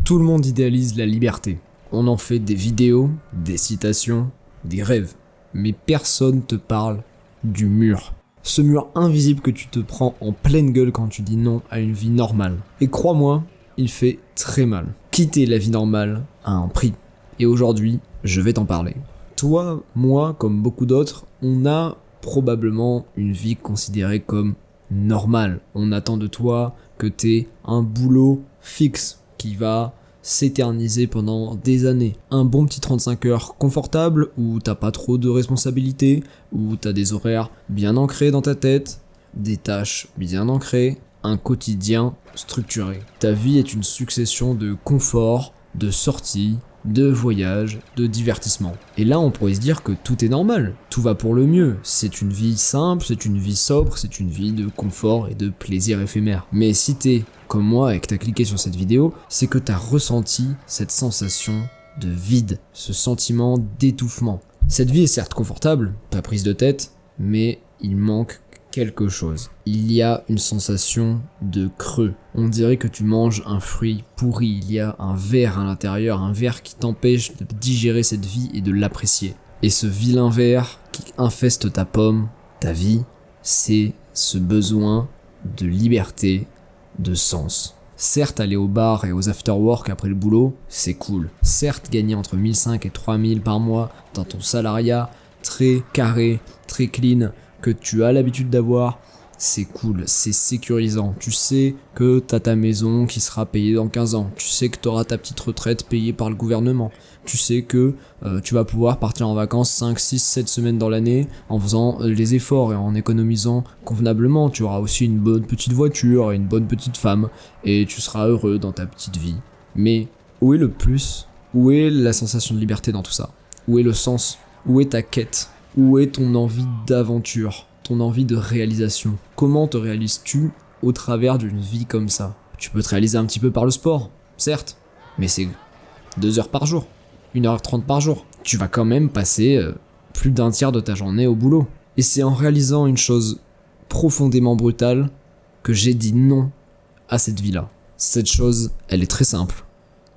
Tout le monde idéalise la liberté. On en fait des vidéos, des citations, des rêves. Mais personne te parle du mur. Ce mur invisible que tu te prends en pleine gueule quand tu dis non à une vie normale. Et crois-moi, il fait très mal. Quitter la vie normale a un prix. Et aujourd'hui, je vais t'en parler. Toi, moi, comme beaucoup d'autres, on a probablement une vie considérée comme normale. On attend de toi que t'aies un boulot fixe qui va s'éterniser pendant des années. Un bon petit 35 heures confortable où t'as pas trop de responsabilités, où t'as des horaires bien ancrés dans ta tête, des tâches bien ancrées, un quotidien structuré. Ta vie est une succession de confort, de sorties, de voyages, de divertissements. Et là, on pourrait se dire que tout est normal, tout va pour le mieux. C'est une vie simple, c'est une vie sobre, c'est une vie de confort et de plaisir éphémère. Mais si t'es comme moi et que t'as cliqué sur cette vidéo, c'est que t'as ressenti cette sensation de vide, ce sentiment d'étouffement. Cette vie est certes confortable, pas prise de tête, mais il manque quelque chose. Il y a une sensation de creux. On dirait que tu manges un fruit pourri. Il y a un ver à l'intérieur, un ver qui t'empêche de digérer cette vie et de l'apprécier. Et ce vilain ver qui infeste ta pomme, ta vie, c'est ce besoin de liberté, de sens. Certes, aller au bar et aux after-work après le boulot, c'est cool. Certes, gagner entre 1500 et 3000 par mois dans ton salariat très carré, très clean, que tu as l'habitude d'avoir, c'est cool, c'est sécurisant. Tu sais que t'as ta maison qui sera payée dans 15 ans. Tu sais que t'auras ta petite retraite payée par le gouvernement. Tu sais que tu vas pouvoir partir en vacances 5, 6, 7 semaines dans l'année en faisant les efforts et en économisant convenablement. Tu auras aussi une bonne petite voiture et une bonne petite femme et tu seras heureux dans ta petite vie. Mais où est le plus ? Où est la sensation de liberté dans tout ça ? Où est le sens ? Où est ta quête ? Où est ton envie d'aventure, ton envie de réalisation ? Comment te réalises-tu au travers d'une vie comme ça ? Tu peux te réaliser un petit peu par le sport, certes, mais c'est 2 heures par jour, 1h30 par jour. Tu vas quand même passer plus d'un tiers de ta journée au boulot. Et c'est en réalisant une chose profondément brutale que j'ai dit non à cette vie-là. Cette chose, elle est très simple.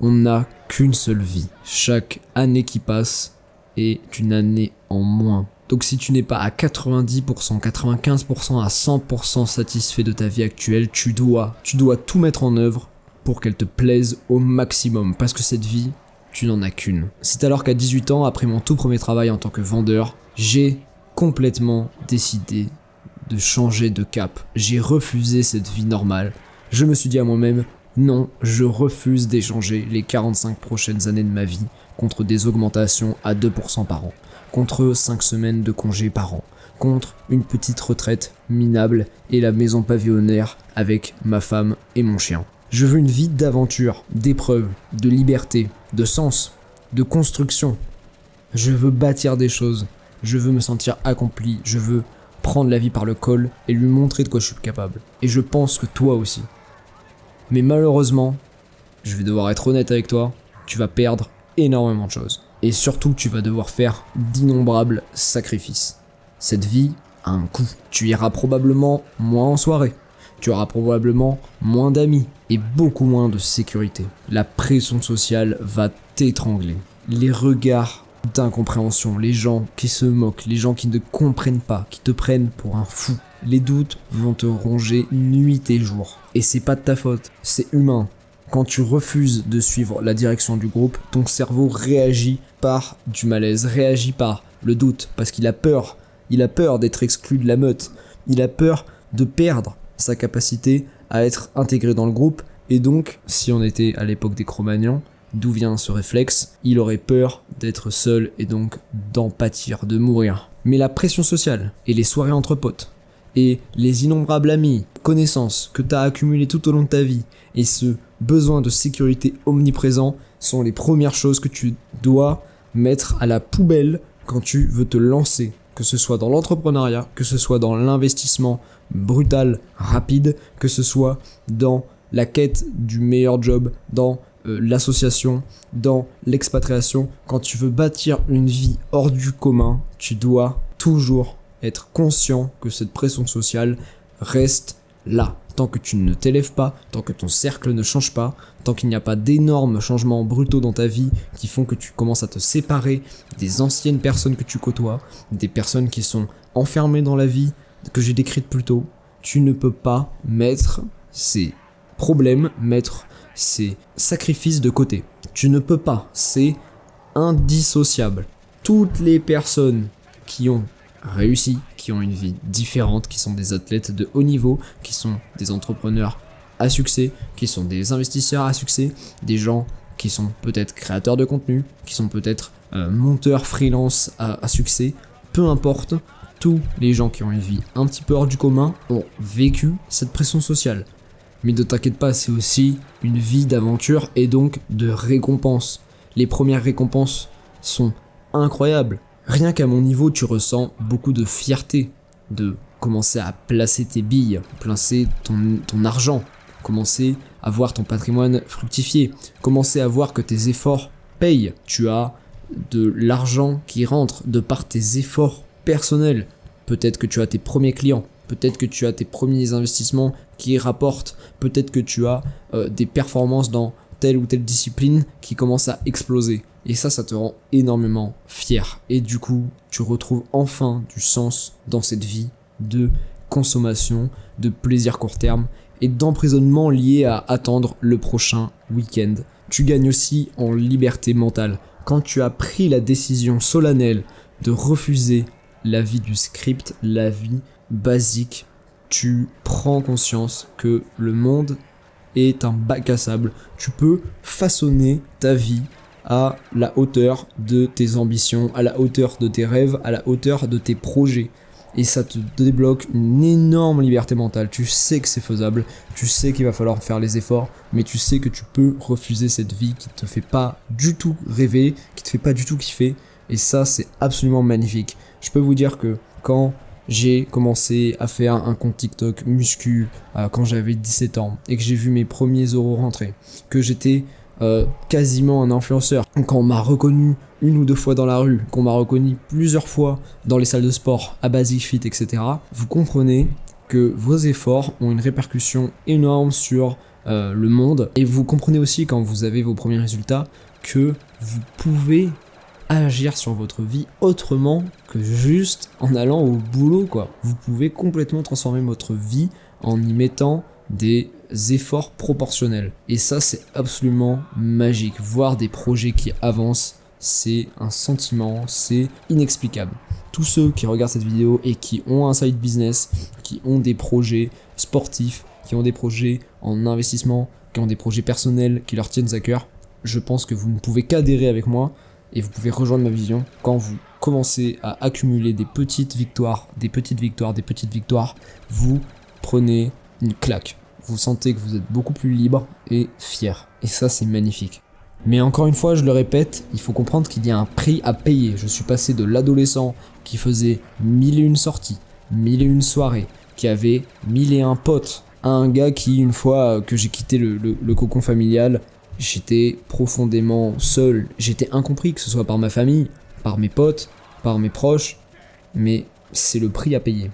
On n'a qu'une seule vie. Chaque année qui passe est une année en moins. Donc si tu n'es pas à 90%, 95%, à 100% satisfait de ta vie actuelle, tu dois tout mettre en œuvre pour qu'elle te plaise au maximum. Parce que cette vie, tu n'en as qu'une. C'est alors qu'à 18 ans, après mon tout premier travail en tant que vendeur, j'ai complètement décidé de changer de cap. J'ai refusé cette vie normale. Je me suis dit à moi-même, non, je refuse d'échanger les 45 prochaines années de ma vie contre des augmentations à 2% par an, contre 5 semaines de congés par an, contre une petite retraite minable et la maison pavillonnaire avec ma femme et mon chien. Je veux une vie d'aventure, d'épreuve, de liberté, de sens, de construction. Je veux bâtir des choses, je veux me sentir accompli, je veux prendre la vie par le col et lui montrer de quoi je suis capable. Et je pense que toi aussi. Mais malheureusement, je vais devoir être honnête avec toi, tu vas perdre énormément de choses. Et surtout, tu vas devoir faire d'innombrables sacrifices. Cette vie a un coût. Tu iras probablement moins en soirée. Tu auras probablement moins d'amis et beaucoup moins de sécurité. La pression sociale va t'étrangler. Les regards d'incompréhension, les gens qui se moquent, les gens qui ne comprennent pas, qui te prennent pour un fou. Les doutes vont te ronger nuit et jour. Et c'est pas de ta faute, c'est humain. Quand tu refuses de suivre la direction du groupe, ton cerveau réagit par du malaise, réagit par le doute, parce qu'il a peur. Il a peur d'être exclu de la meute. Il a peur de perdre sa capacité à être intégré dans le groupe. Et donc, si on était à l'époque des Cro-Magnons, d'où vient ce réflexe ? Il aurait peur d'être seul et donc d'en pâtir, de mourir. Mais la pression sociale et les soirées entre potes, et les innombrables amis, connaissances que tu as accumulées tout au long de ta vie, et ce besoin de sécurité omniprésent sont les premières choses que tu dois mettre à la poubelle quand tu veux te lancer, que ce soit dans l'entrepreneuriat, que ce soit dans l'investissement brutal, rapide, que ce soit dans la quête du meilleur job, dans l'association, dans l'expatriation. Quand tu veux bâtir une vie hors du commun, tu dois toujours être conscient que cette pression sociale reste là. tant que tu ne t'élèves pas, tant que ton cercle ne change pas, tant qu'il n'y a pas d'énormes changements brutaux dans ta vie qui font que tu commences à te séparer des anciennes personnes que tu côtoies, des personnes qui sont enfermées dans la vie que j'ai décrite plus tôt, tu ne peux pas mettre ces problèmes, mettre ces sacrifices de côté. Tu ne peux pas, c'est indissociable. Toutes les personnes qui ont réussi, qui ont une vie différente, qui sont des athlètes de haut niveau, qui sont des entrepreneurs à succès, qui sont des investisseurs à succès, des gens qui sont peut-être créateurs de contenu, qui sont peut-être monteurs freelance à succès, peu importe, tous les gens qui ont une vie un petit peu hors du commun ont vécu cette pression sociale. Mais ne t'inquiète pas, c'est aussi une vie d'aventure et donc de récompense. Les premières récompenses sont incroyables. Rien qu'à mon niveau, tu ressens beaucoup de fierté de commencer à placer tes billes, placer ton argent, commencer à voir ton patrimoine fructifier, commencer à voir que tes efforts payent. Tu as de l'argent qui rentre de par tes efforts personnels. Peut-être que tu as tes premiers clients, peut-être que tu as tes premiers investissements qui rapportent, peut-être que tu as des performances dans telle ou telle discipline qui commencent à exploser. Et ça te rend énormément fier. Et du coup, tu retrouves enfin du sens dans cette vie de consommation, de plaisir court terme et d'emprisonnement lié à attendre le prochain week-end. Tu gagnes aussi en liberté mentale. Quand tu as pris la décision solennelle de refuser la vie du script, la vie basique, tu prends conscience que le monde est un bac à sable. Tu peux façonner ta vie à la hauteur de tes ambitions, à la hauteur de tes rêves, à la hauteur de tes projets. Et ça te débloque une énorme liberté mentale. Tu sais que c'est faisable, tu sais qu'il va falloir faire les efforts, mais tu sais que tu peux refuser cette vie qui te fait pas du tout rêver, qui te fait pas du tout kiffer. Et ça, c'est absolument magnifique. Je peux vous dire que quand j'ai commencé à faire un compte TikTok muscu quand j'avais 17 ans et que j'ai vu mes premiers euros rentrer, que j'étais quasiment un influenceur, quand on m'a reconnu une ou deux fois dans la rue, qu'on m'a reconnu plusieurs fois dans les salles de sport, à Basic Fit, etc., vous comprenez que vos efforts ont une répercussion énorme sur le monde. Et vous comprenez aussi quand vous avez vos premiers résultats que vous pouvez agir sur votre vie autrement que juste en allant au boulot, quoi. Vous pouvez complètement transformer votre vie en y mettant des efforts proportionnels. Et ça, c'est absolument magique. Voir des projets qui avancent, c'est un sentiment, c'est inexplicable. Tous ceux qui regardent cette vidéo et qui ont un side business, qui ont des projets sportifs, qui ont des projets en investissement, qui ont des projets personnels qui leur tiennent à cœur, je pense que vous ne pouvez qu'adhérer avec moi et vous pouvez rejoindre ma vision quand vous commencez à accumuler des petites victoires, vous prenez une claque. Vous sentez que vous êtes beaucoup plus libre et fier. Et ça, c'est magnifique. Mais encore une fois, je le répète, il faut comprendre qu'il y a un prix à payer. Je suis passé de l'adolescent qui faisait 1001 sorties, 1001 soirées, qui avait 1001 potes, à un gars qui, une fois que j'ai quitté le cocon familial, j'étais profondément seul. J'étais incompris, que ce soit par ma famille, par mes potes, par mes proches. Mais c'est le prix à payer.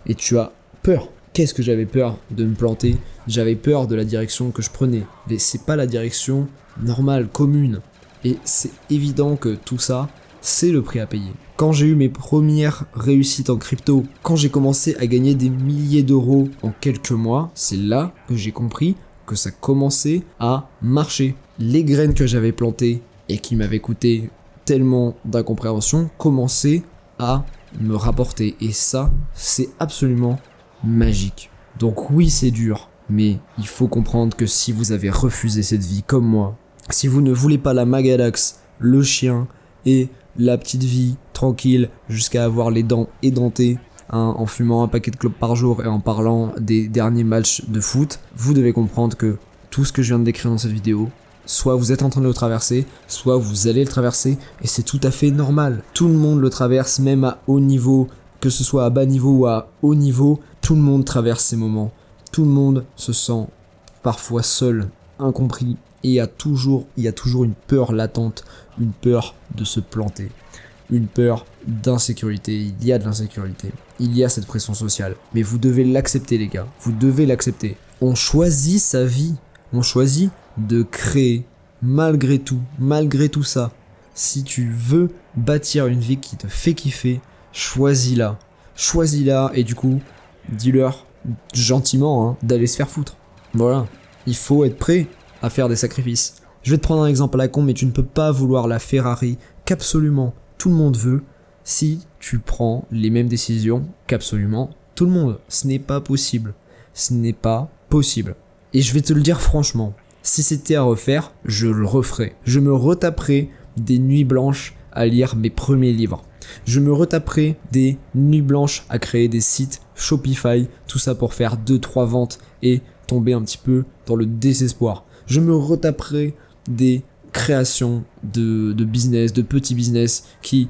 Et tu as peur. Qu'est-ce que j'avais peur de me planter? J'avais peur de la direction que je prenais. Mais c'est pas la direction normale, commune. Et c'est évident que tout ça, c'est le prix à payer. Quand j'ai eu mes premières réussites en crypto, quand j'ai commencé à gagner des milliers d'euros en quelques mois, c'est là que j'ai compris que ça commençait à marcher. Les graines que j'avais plantées et qui m'avaient coûté tellement d'incompréhension commençaient à me rapporter. Et ça, c'est absolument magique. Donc oui, c'est dur, mais il faut comprendre que si vous avez refusé cette vie comme moi, si vous ne voulez pas la Magalax, le chien et la petite vie tranquille jusqu'à avoir les dents édentées, en fumant un paquet de clopes par jour et en parlant des derniers matchs de foot, vous devez comprendre que tout ce que je viens de décrire dans cette vidéo, soit vous êtes en train de le traverser, soit vous allez le traverser, et c'est tout à fait normal. Tout le monde le traverse, même à haut niveau, que ce soit à bas niveau ou à haut niveau, tout le monde traverse ces moments. Tout le monde se sent parfois seul, incompris, et il y a toujours une peur latente, une peur de se planter, une peur d'insécurité. Il y a de l'insécurité, il y a cette pression sociale, mais vous devez l'accepter, les gars, vous devez l'accepter. On choisit sa vie, on choisit de créer malgré tout ça. Si tu veux bâtir une vie qui te fait kiffer, choisis-la et du coup, dis-leur gentiment d'aller se faire foutre. Voilà, il faut être prêt à faire des sacrifices. Je vais te prendre un exemple à la con, mais tu ne peux pas vouloir la Ferrari qu'absolument tout le monde veut si tu prends les mêmes décisions qu'absolument tout le monde. Ce n'est pas possible. Ce n'est pas possible. Et je vais te le dire franchement, si c'était à refaire, je le referais. Je me retaperais des nuits blanches à lire mes premiers livres. Je me retaperai des nuits blanches à créer des sites Shopify, tout ça pour faire 2-3 ventes et tomber un petit peu dans le désespoir. Je me retaperai des créations de business, de petits business qui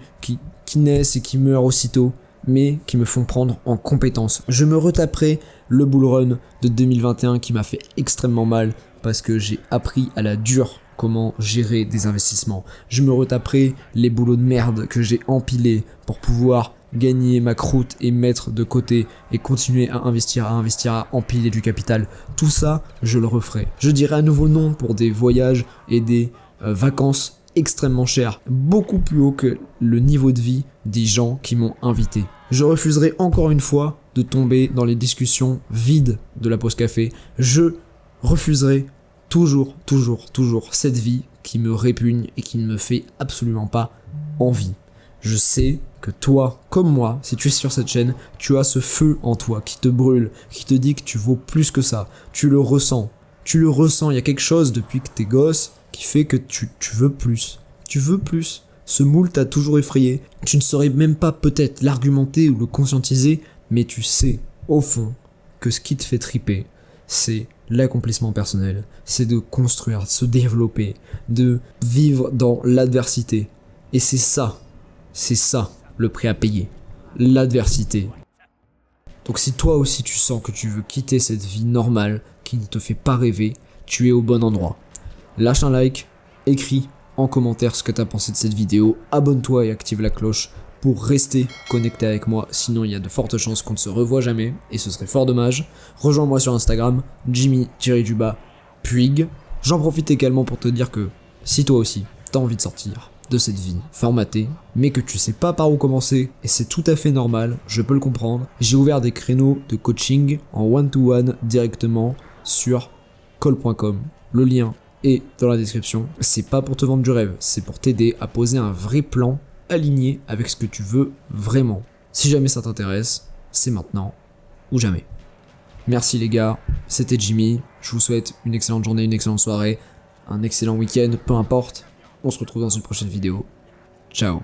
naissent et qui meurent aussitôt, mais qui me font prendre en compétence. Je me retaperai le bull run de 2021 qui m'a fait extrêmement mal parce que j'ai appris à la dure comment gérer des investissements. Je me retaperai les boulots de merde que j'ai empilés pour pouvoir gagner ma croûte et mettre de côté et continuer à investir, à empiler du capital. Tout ça, je le referai. Je dirai à nouveau non pour des voyages et des vacances extrêmement chères, beaucoup plus haut que le niveau de vie des gens qui m'ont invité. Je refuserai encore une fois de tomber dans les discussions vides de la pause café. Je refuserai toujours cette vie qui me répugne et qui ne me fait absolument pas envie. Je sais que toi, comme moi, si tu es sur cette chaîne, tu as ce feu en toi qui te brûle, qui te dit que tu vaux plus que ça. Tu le ressens, il y a quelque chose depuis que t'es gosse qui fait que tu veux plus. Tu veux plus. Ce moule t'a toujours effrayé. Tu ne saurais même pas peut-être l'argumenter ou le conscientiser, mais tu sais, au fond, que ce qui te fait triper, c'est l'accomplissement personnel, c'est de construire, de se développer, de vivre dans l'adversité. Et c'est ça le prix à payer, l'adversité. Donc si toi aussi tu sens que tu veux quitter cette vie normale qui ne te fait pas rêver, tu es au bon endroit. Lâche un like, écris en commentaire ce que tu as pensé de cette vidéo, abonne-toi et active la cloche pour rester connecté avec moi, sinon il y a de fortes chances qu'on ne se revoie jamais, et ce serait fort dommage. Rejoins-moi sur Instagram, Jimmy-Puig. J'en profite également pour te dire que si toi aussi t'as envie de sortir de cette vie formatée, mais que tu sais pas par où commencer, et c'est tout à fait normal, je peux le comprendre, j'ai ouvert des créneaux de coaching en one-to-one directement sur call.com. Le lien est dans la description. C'est pas pour te vendre du rêve, c'est pour t'aider à poser un vrai plan aligné avec ce que tu veux vraiment. Si jamais ça t'intéresse, c'est maintenant ou jamais. Merci les gars, c'était Jimmy, je vous souhaite une excellente journée, une excellente soirée, un excellent week-end, peu importe. On se retrouve dans une prochaine vidéo. Ciao.